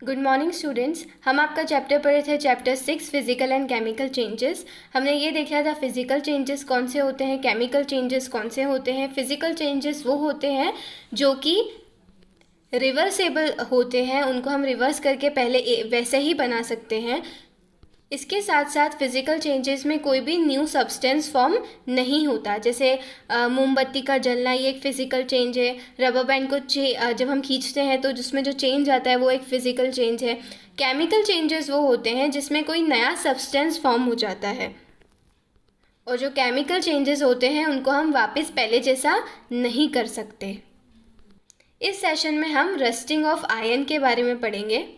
Good morning students. हम आपका chapter पढ़े थे, chapter 6 physical and chemical changes. हमने ये देखा था फिजिकल चेंजेस कौन से होते हैं, केमिकल चेंजेस कौन से होते हैं। फिजिकल चेंजेस वो होते हैं जो कि रिवर्सेबल होते हैं, उनको हम रिवर्स करके पहले वैसे ही बना सकते हैं। इसके साथ साथ फिजिकल चेंजेस में कोई भी न्यू सब्सटेंस फॉर्म नहीं होता। जैसे मोमबत्ती का जलना, ये एक फिजिकल चेंज है। रबर बैंड को जब हम खींचते हैं तो जिसमें जो चेंज आता है वो एक फिजिकल चेंज है। केमिकल चेंजेस वो होते हैं जिसमें कोई नया सब्सटेंस फॉर्म हो जाता है, और जो केमिकल चेंजेस होते हैं उनको हम वापस पहले जैसा नहीं कर सकते। इस सेशन में हम रस्टिंग ऑफ आयरन के बारे में पढ़ेंगे।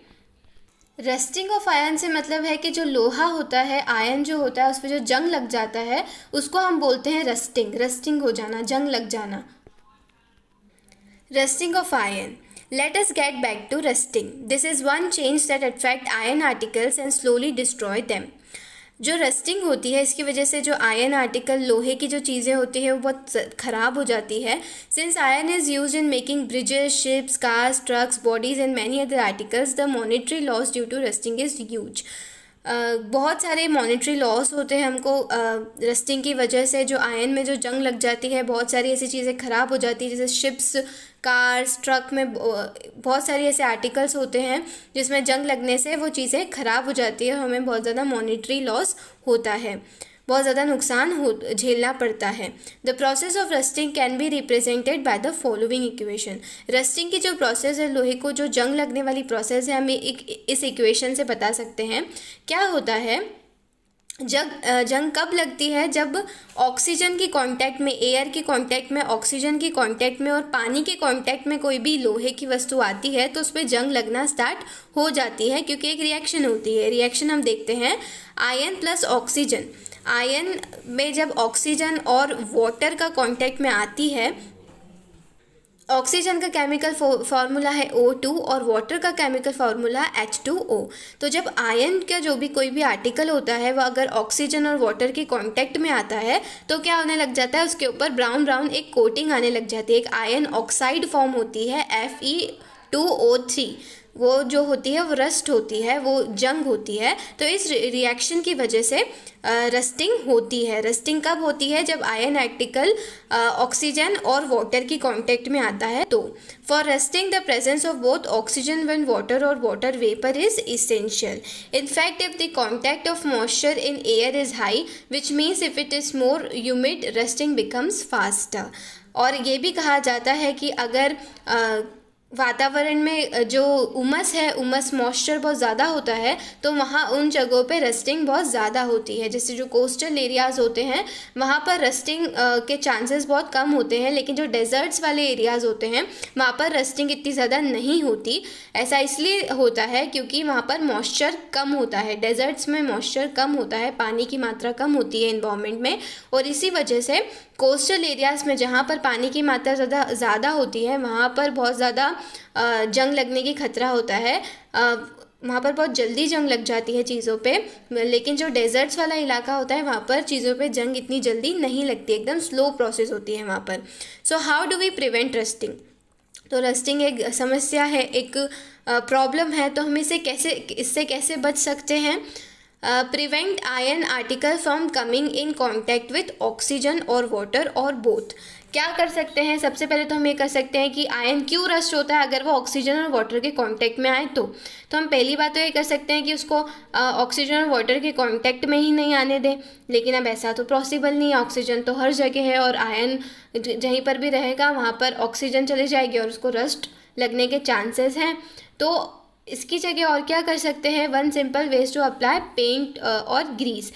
रस्टिंग ऑफ आयरन से मतलब है कि जो लोहा होता है, आयरन जो होता है, उस पर जो जंग लग जाता है उसको हम बोलते हैं रस्टिंग। रस्टिंग हो जाना, जंग लग जाना। Rusting of iron. Let us get back to rusting. This is one change that affect iron articles and slowly destroy them. जो रस्टिंग होती है, इसकी वजह से जो आयरन आर्टिकल, लोहे की जो चीज़ें होती है वो बहुत ख़राब हो जाती है। Since iron is use in making bridges, ships, cars, trucks, bodies and many other articles, the monetary loss due to rusting is huge. बहुत सारे मॉनेटरी लॉस होते हैं हमको रस्टिंग की वजह से। जो आयरन में जो जंग लग जाती है, बहुत सारी ऐसी चीज़ें ख़राब हो जाती है, जैसे शिप्स, कार्स, ट्रक में बहुत सारी ऐसे आर्टिकल्स होते हैं जिसमें जंग लगने से वो चीज़ें ख़राब हो जाती है, हमें बहुत ज़्यादा मॉनेटरी लॉस होता है, बहुत ज़्यादा नुकसान झेलना पड़ता है। The process of rusting can be represented by the following equation. Rusting की जो प्रोसेस है, लोहे को जो जंग लगने वाली प्रोसेस है, हमें इस इक्वेशन से बता सकते हैं। क्या होता है, जंग कब लगती है? जब ऑक्सीजन की कांटेक्ट में, एयर की कांटेक्ट में, ऑक्सीजन की कांटेक्ट में और पानी के कांटेक्ट में कोई भी लोहे की वस्तु आती है तो उस पर जंग लगना स्टार्ट हो जाती है, क्योंकि एक रिएक्शन होती है। रिएक्शन हम देखते हैं, आयरन प्लस ऑक्सीजन। आयरन में जब ऑक्सीजन और वाटर का कांटेक्ट में आती है, ऑक्सीजन का केमिकल फार्मूला है O2 और वाटर का केमिकल फार्मूला H2O। तो जब आयरन का जो भी कोई भी आर्टिकल होता है वो अगर ऑक्सीजन और वाटर के कांटेक्ट में आता है तो क्या होने लग जाता है, उसके ऊपर ब्राउन ब्राउन एक कोटिंग आने लग जाती है, एक आयरन ऑक्साइड फॉर्म होती है Fe2O3। वो जो होती है वो रस्ट होती है, वो जंग होती है। तो इस रिएक्शन की वजह से रस्टिंग होती है। रस्टिंग कब होती है? जब आयरन आर्टिकल ऑक्सीजन और वाटर की कांटेक्ट में आता है। तो for rusting the presence of both oxygen and water और water vapour is essential. In fact if the contact of moisture in air is high, which means if it is more humid, rusting becomes faster. और ये भी कहा जाता है कि अगर वातावरण में जो उमस है, उमस मॉइस्चर बहुत ज़्यादा होता है तो वहाँ उन जगहों पे रस्टिंग बहुत ज़्यादा होती है। जैसे जो कोस्टल एरियाज़ होते हैं वहाँ पर रस्टिंग के चांसेस बहुत कम होते हैं, लेकिन जो डेजर्ट्स वाले एरियाज़ होते हैं वहाँ पर रस्टिंग इतनी ज़्यादा नहीं होती। ऐसा इसलिए होता है क्योंकि वहाँ पर मॉइस्चर कम होता है। डेजर्ट्स में मॉइस्चर कम होता है, पानी की मात्रा कम होती है एनवायरनमेंट में, और इसी वजह से कोस्टल एरियाज़ में जहाँ पर पानी की मात्रा ज़्यादा होती है वहाँ पर बहुत ज़्यादा जंग लगने की खतरा होता है। वहाँ पर बहुत जल्दी जंग लग जाती है चीज़ों पे, लेकिन जो डेजर्ट्स वाला इलाका होता है वहाँ पर चीज़ों पे जंग इतनी जल्दी नहीं लगती, एकदम स्लो प्रोसेस होती है वहाँ पर। So how do we prevent rusting? तो रस्टिंग एक समस्या है, एक प्रॉब्लम है, तो हम इससे कैसे बच सकते हैं? Prevent iron article from coming in contact with oxygen और वाटर और बोथ। क्या कर सकते हैं? सबसे पहले तो हम ये कर सकते हैं कि आयरन क्यों रस्ट होता है अगर वो ऑक्सीजन और वाटर के कांटेक्ट में आए तो हम पहली बात तो ये कर सकते हैं कि उसको ऑक्सीजन और वाटर के कांटेक्ट में ही नहीं आने दें। लेकिन अब ऐसा तो पॉसिबल नहीं है, ऑक्सीजन तो हर जगह है और आयरन जहीं पर भी रहेगा वहाँ पर ऑक्सीजन चली जाएगी और उसको रस्ट लगने के चांसेस हैं। तो इसकी जगह और क्या कर सकते हैं? One simple ways to apply paint और ग्रीस।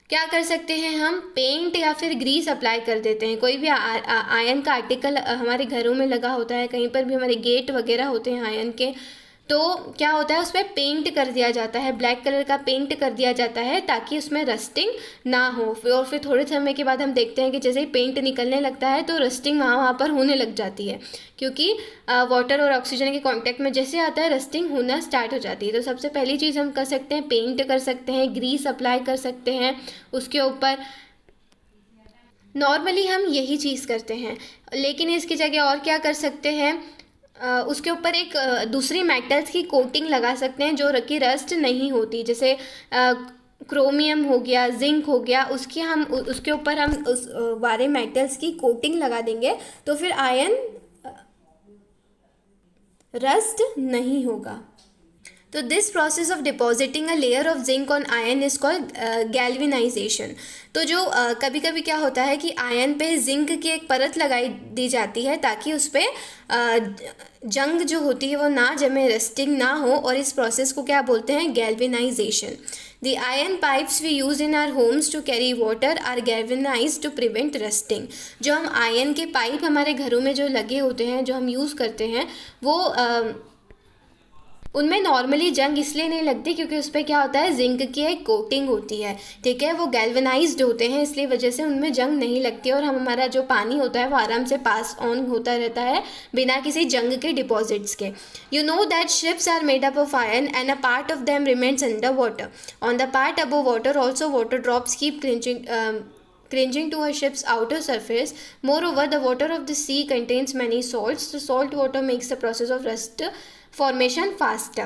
क्या कर सकते हैं हम? पेंट या फिर ग्रीस अप्लाई कर देते हैं। कोई भी आयरन का आर्टिकल हमारे घरों में लगा होता है, कहीं पर भी हमारे गेट वगैरह होते हैं आयरन के, तो क्या होता है उसमें पेंट कर दिया जाता है, ब्लैक कलर का पेंट कर दिया जाता है ताकि उसमें रस्टिंग ना हो। और फिर थोड़े समय के बाद हम देखते हैं कि जैसे ही पेंट निकलने लगता है तो रस्टिंग वहाँ पर होने लग जाती है, क्योंकि वाटर और ऑक्सीजन के कांटेक्ट में जैसे आता है रस्टिंग होना स्टार्ट हो जाती है। तो सबसे पहली चीज़ हम कर सकते हैं, पेंट कर सकते हैं, ग्रीस अप्लाई कर सकते हैं उसके ऊपर। नॉर्मली हम यही चीज़ करते हैं, लेकिन इसकी जगह और क्या कर सकते हैं? उसके ऊपर एक दूसरी मेटल्स की कोटिंग लगा सकते हैं जो कि रस्ट नहीं होती, जैसे क्रोमियम हो गया, जिंक हो गया, उसके ऊपर हम उस वाले मेटल्स की कोटिंग लगा देंगे तो फिर आयन रस्ट नहीं होगा। तो this process of depositing a layer of zinc on ion is called galvanisation. तो जो कभी कभी क्या होता है कि आयन पे जिंक की एक परत लगाई दी जाती है ताकि उस पर जंग जो होती है वो ना जमे, रस्टिंग ना हो, और इस प्रोसेस को क्या बोलते हैं? Galvanisation. The iron pipes we use in our homes to carry water are galvanized to prevent rusting। जो हम आयन के पाइप हमारे घरों में जो लगे होते हैं, जो हम यूज़ करते हैं, वो उनमें नॉर्मली जंग इसलिए नहीं लगती क्योंकि उस पर क्या होता है? जिंक की एक कोटिंग होती है, ठीक है। वो गैल्वेनाइज्ड होते हैं, इसलिए वजह से उनमें जंग नहीं लगती और हमारा जो पानी होता है वो आराम से पास ऑन होता रहता है बिना किसी जंग के डिपॉजिट्स के। You know that ships are made up of iron and a part of them remains under water. On the part above water also water drops keep cringing to a ship's outer surface. Moreover, the water of the sea contains many salts. The salt water makes the process of rust formation faster.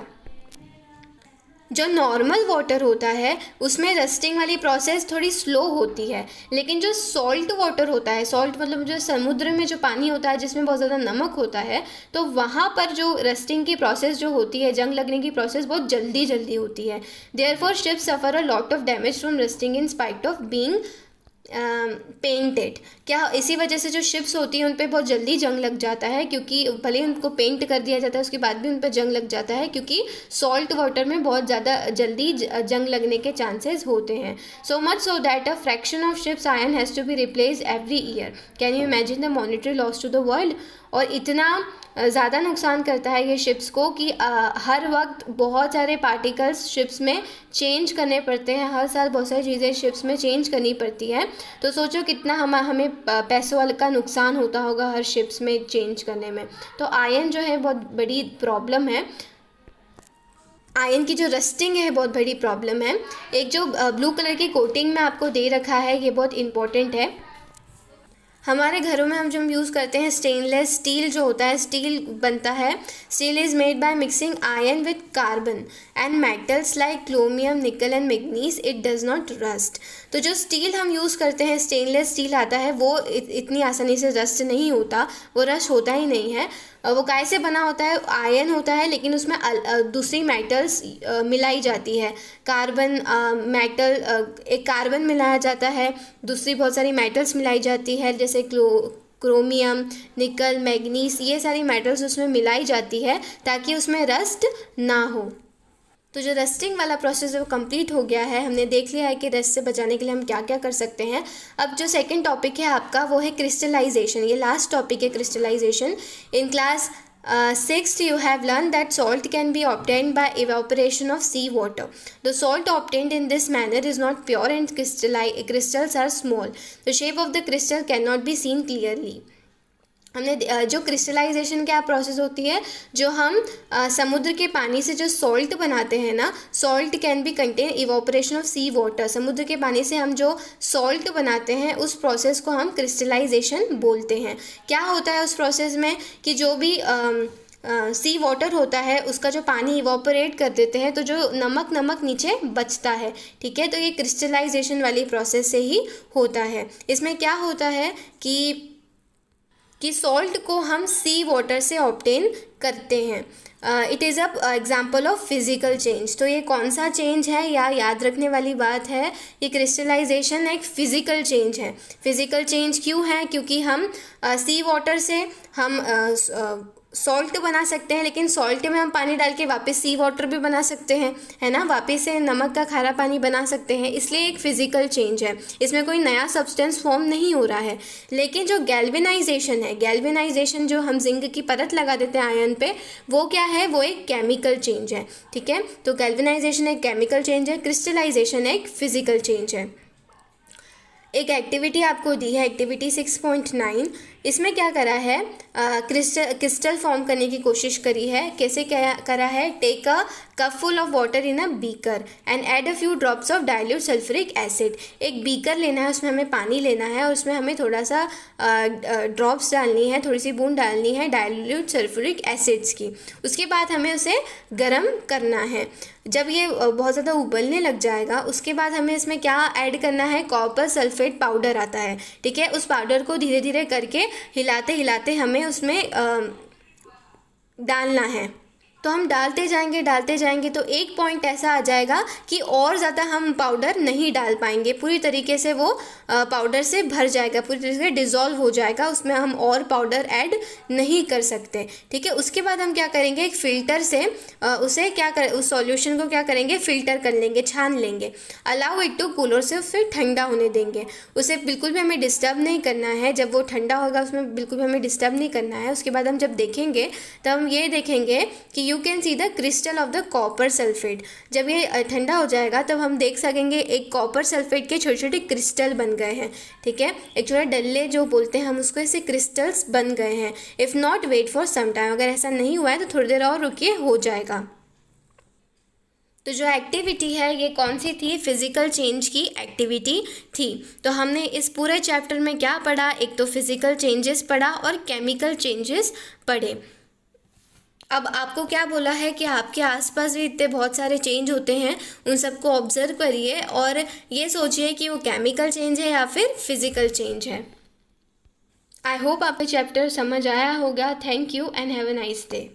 जो normal water होता है उसमें rusting वाली process थोड़ी slow होती है, लेकिन जो सॉल्ट वाटर होता है, सॉल्ट मतलब जो समुद्र में जो पानी होता है जिसमें बहुत ज़्यादा नमक होता है, तो वहाँ पर जो रस्टिंग की प्रोसेस जो होती है, जंग लगने की प्रोसेस बहुत जल्दी होती है। Therefore ships suffer a lot of damage from rusting in spite of being painted. क्या इसी वजह से जो शिप्स होती हैं उन पर बहुत जल्दी जंग लग जाता है, क्योंकि भले ही उनको पेंट कर दिया जाता है उसके बाद भी उन पर जंग लग जाता है, क्योंकि सॉल्ट वाटर में बहुत ज़्यादा जल्दी जंग लगने के चांसेस होते हैं। So much so that a fraction of ships iron has to be replace every year. Can you imagine the monetary loss to the world. और इतना ज़्यादा नुकसान करता है ये शिप्स को कि हर वक्त बहुत सारे पार्टिकल्स शिप्स में चेंज करने पड़ते हैं, हर साल बहुत सारी चीज़ें शिप्स में चेंज करनी पड़ती है। तो सोचो कितना हमें पैसों वाले का नुकसान होता होगा हर शिप्स में चेंज करने में। तो आयन जो है बहुत बड़ी प्रॉब्लम है, आयन की जो रस्टिंग है बहुत बड़ी प्रॉब्लम है। एक जो ब्लू कलर की कोटिंग में आपको दे रखा है ये बहुत इंपॉर्टेंट है। हमारे घरों में हम जो यूज़ करते हैं स्टेनलेस स्टील जो होता है, स्टील बनता है। Steel is made by mixing iron with carbon and metals like chromium, निकल and manganese. It does not rust. तो जो स्टील हम यूज़ करते हैं, स्टेनलेस स्टील आता है, वो इतनी आसानी से रस्ट नहीं होता, वो रस्ट होता ही नहीं है। वो कैसे बना होता है? आयरन होता है लेकिन उसमें दूसरी मेटल्स मिलाई जाती है। कार्बन एक कार्बन मिलाया जाता है, दूसरी बहुत सारी मेटल्स मिलाई जाती है, जैसे क्रोमियम, निकल, मैग्नीज, ये सारी मेटल्स उसमें मिलाई जाती है ताकि उसमें रस्ट ना हो। तो जो रस्टिंग वाला प्रोसेस है वो कंप्लीट हो गया है। हमने देख लिया है कि रस्ट से बचाने के लिए हम क्या क्या कर सकते हैं। अब जो सेकंड टॉपिक है आपका वो है क्रिस्टलाइजेशन। ये लास्ट टॉपिक है crystallization. In class 6th you have learned that salt can be obtained by evaporation of sea water. The salt obtained in this manner is not pure and crystals are small. The shape of the crystal cannot be seen clearly. हमने जो crystallisation क्या process होती है, जो हम समुद्र के पानी से जो सॉल्ट बनाते हैं ना, salt can be contain evaporation of sea water. समुद्र के पानी से हम जो सॉल्ट बनाते हैं उस प्रोसेस को हम क्रिस्टलाइजेशन बोलते हैं। क्या होता है उस प्रोसेस में कि जो भी सी वाटर होता है उसका जो पानी इवोपरेट कर देते हैं तो जो नमक नीचे बचता है, ठीक है। तो ये क्रिस्टलाइजेशन वाली प्रोसेस से ही होता है। इसमें क्या होता है कि सॉल्ट को हम सी वाटर से ऑब्टेन करते हैं। It is a example of physical change. तो ये कौन सा चेंज है या याद रखने वाली बात है, ये क्रिस्टलाइजेशन एक फ़िज़िकल चेंज है। फ़िज़िकल चेंज क्यों है? क्योंकि हम सी वाटर से हम सॉल्ट बना सकते हैं, लेकिन सॉल्ट में हम पानी डाल के वापस सी वाटर भी बना सकते हैं, है ना, वापस से नमक का खारा पानी बना सकते हैं। इसलिए एक फ़िज़िकल चेंज है, इसमें कोई नया सब्सटेंस फॉर्म नहीं हो रहा है। लेकिन जो गैल्वेनाइजेशन है, गैल्वेनाइजेशन जो हम जिंक की परत लगा देते हैं आयन पे, वो क्या है? वो एक केमिकल चेंज है, ठीक है। तो गैल्वेनाइजेशन एक केमिकल चेंज है, क्रिस्टलाइजेशन एक फ़िज़िकल चेंज है। एक एक्टिविटी आपको दी है, एक्टिविटी 6.9। इसमें क्या करा है, क्रिस्टल फॉर्म करने की कोशिश करी है। कैसे क्या करा है, take a cup full of water in a beaker and add a few drops of dilute sulphuric acid. एक बीकर लेना है, उसमें हमें पानी लेना है और उसमें हमें थोड़ा सा ड्रॉप्स डालनी है, थोड़ी सी बूंद डालनी है डाइल्यूट सल्फ्यूरिक एसिड्स की। उसके बाद हमें उसे गर्म करना है। जब ये बहुत ज़्यादा उबलने लग जाएगा उसके बाद हमें इसमें क्या ऐड करना है, कॉपर सल्फेट पाउडर आता है, ठीक है। उस पाउडर को धीरे धीरे करके हिलाते हिलाते हमें उसमें डालना है। तो हम डालते जाएंगे तो एक पॉइंट ऐसा आ जाएगा कि और ज़्यादा हम पाउडर नहीं डाल पाएंगे, पूरी तरीके से वो पाउडर से भर जाएगा, पूरी तरीके से डिज़ोल्व हो जाएगा, उसमें हम और पाउडर ऐड नहीं कर सकते, ठीक है। उसके बाद हम क्या करेंगे, एक फ़िल्टर से उसे उस सॉल्यूशन को क्या करेंगे, फ़िल्टर कर लेंगे, छान लेंगे। अलाउ इट टू कूल, और से फिर ठंडा होने देंगे। उसे बिल्कुल भी हमें डिस्टर्ब नहीं करना है, जब वो ठंडा होगा उसमें बिल्कुल भी हमें डिस्टर्ब नहीं करना है। उसके बाद हम जब देखेंगे तब हम ये देखेंगे कि you can see the crystal of the copper sulphate. जब ये ठंडा हो जाएगा तब हम देख सकेंगे एक कॉपर सल्फेट के छोटे छोटे क्रिस्टल बन गए हैं, ठीक है। एक छोटा डल्ले जो बोलते हैं हम उसको, ऐसे क्रिस्टल्स बन गए हैं। If not wait for some time, अगर ऐसा नहीं हुआ है तो थोड़ी देर और रुकिए, हो जाएगा। तो जो एक्टिविटी है ये कौन सी थी, फिजिकल चेंज की एक्टिविटी थी। तो हमने इस पूरे चैप्टर में क्या पढ़ा, एक तो फिजिकल चेंजेस पढ़ा और केमिकल चेंजेस पढ़े। अब आपको क्या बोला है कि आपके आसपास भी इतने बहुत सारे चेंज होते हैं, उन सबको ऑब्जर्व करिए और ये सोचिए कि वो केमिकल चेंज है या फिर फिजिकल चेंज है। आई होप आपको चैप्टर समझ आया होगा। Thank you and have a nice day.